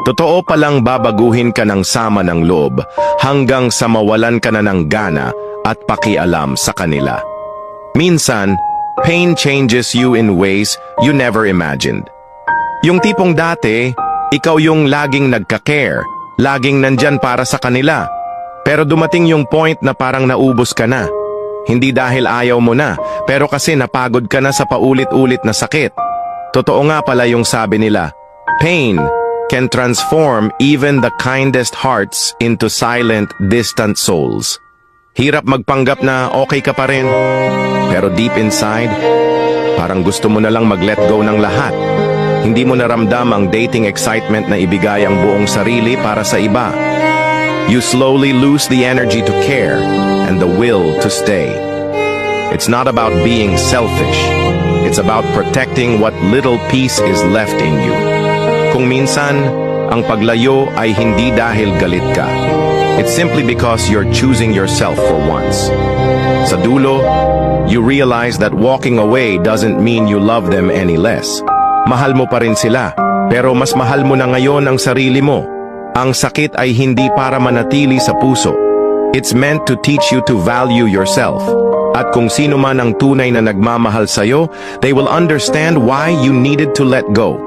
Totoo palang babaguhin ka ng sama ng loob hanggang sa mawalan ka na ng gana at pakialam sa kanila. Minsan, pain changes you in ways you never imagined. Yung tipong dati, ikaw yung laging nagka-care, laging nandyan para sa kanila. Pero dumating yung point na parang naubos ka na. Hindi dahil ayaw mo na, pero kasi napagod ka na sa paulit-ulit na sakit. Totoo nga pala yung sabi nila, pain can transform even the kindest hearts into silent, distant souls. Hirap magpanggap na okay ka pa rin, pero deep inside, parang gusto mo na lang mag-let go ng lahat. Hindi mo naramdam ang dating excitement na ibigay ang buong sarili para sa iba. You slowly lose the energy to care and the will to stay. It's not about being selfish. It's about protecting what little peace is left in you. Kung minsan, ang paglayo ay hindi dahil galit ka. It's simply because you're choosing yourself for once. Sa dulo, you realize that walking away doesn't mean you love them any less. Mahal mo pa rin sila, pero mas mahal mo na ngayon ang sarili mo. Ang sakit ay hindi para manatili sa puso. It's meant to teach you to value yourself. At kung sino man ang tunay na nagmamahal sa'yo, they will understand why you needed to let go.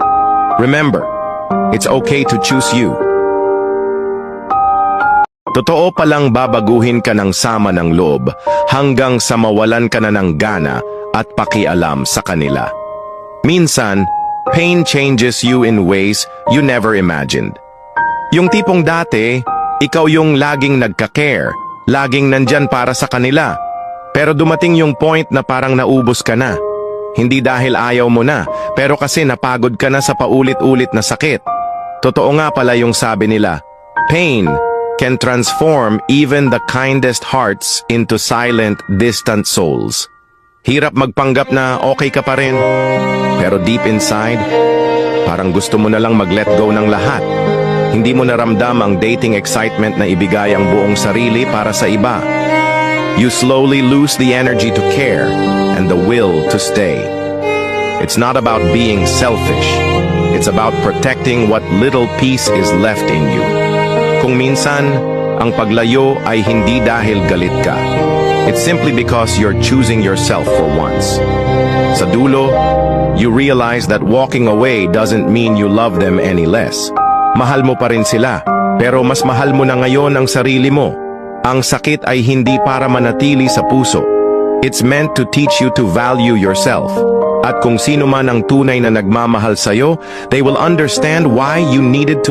Remember, it's okay to choose you. Totoo palang babaguhin ka ng sama ng loob hanggang sa mawalan ka na ng gana at pakialam sa kanila. Minsan, pain changes you in ways you never imagined. Yung tipong dati, ikaw yung laging nagka-care, laging nandyan para sa kanila. Pero dumating yung point na parang naubos ka na. Hindi dahil ayaw mo na, pero kasi napagod ka na sa paulit-ulit na sakit. Totoo nga pala yung sabi nila, pain can transform even the kindest hearts into silent, distant souls. Hirap magpanggap na okay ka pa rin, pero deep inside, parang gusto mo na lang mag-let go ng lahat. Hindi mo naramdam ang dating excitement na ibigay ang buong sarili para sa iba. You slowly lose the energy to care and the will to stay. It's not about being selfish. It's about protecting what little peace is left in you. Kung minsan, ang paglayo ay hindi dahil galit ka. It's simply because you're choosing yourself for once. Sa dulo, you realize that walking away doesn't mean you love them any less. Mahal mo pa rin sila, pero mas mahal mo na ngayon ang sarili mo. Ang sakit ay hindi para manatili sa puso. It's meant to teach you to value yourself. At kung sino man ang tunay na nagmamahal sa'yo, they will understand why you needed to